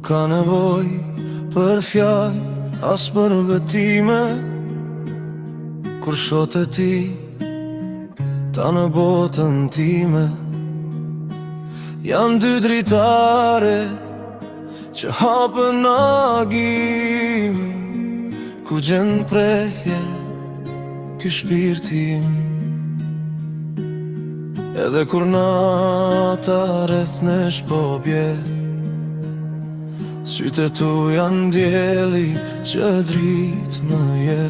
ka nevoj për fjall, as për betime. Kur shot e ti ta në botën time, janë dy dritare që hapën agim, ku gjen prehje ky shpirtim. Edhe kur nata rreth nesh po bje, sytë tu janë djeli që drit më je.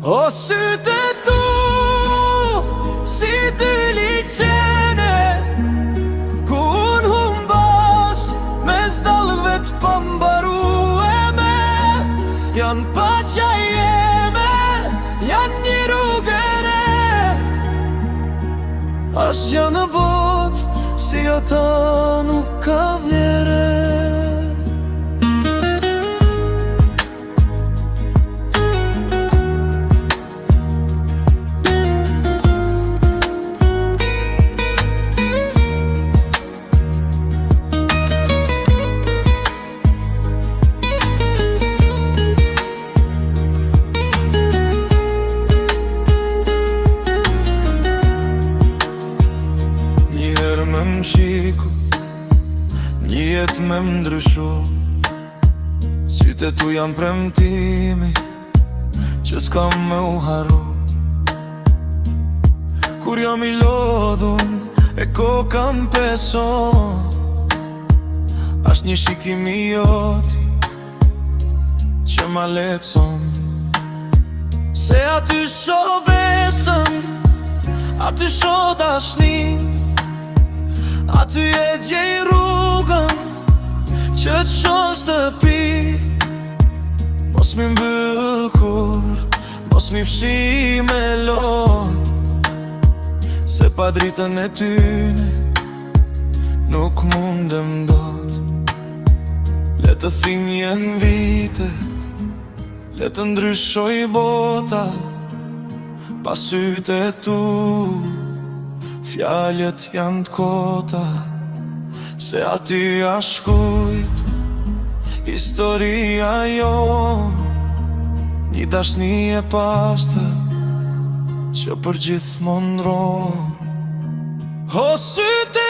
O sytë tu, si dy liqene, ku unë humbas mes dallëve të pambarueme. Janë paqa jeme, janë një rrugë e re, asgjë në botë si ata nuk ka vjere. Me mshiku, një jetë me mdryshu, sytë tu janë premtimi që s'kam me u haru. Kur jam I lodhun e koka m'peson, asht një shikimi joti që ma lecon. Se aty sho besën, aty sho dashnin, aty e gjej rrugën që t'shon shtëpi. Mos mi mbyll kur, mos mi fshi me lon, se pa dritën e tyne nuk mundem dot. Le të thinjen vitet, le të ndryshoj bota, pa sytë e tu fjallet janë t'kota. Se aty ashkujt historia jon, një dashni e pastër që për gjithmonë ndron. O sytë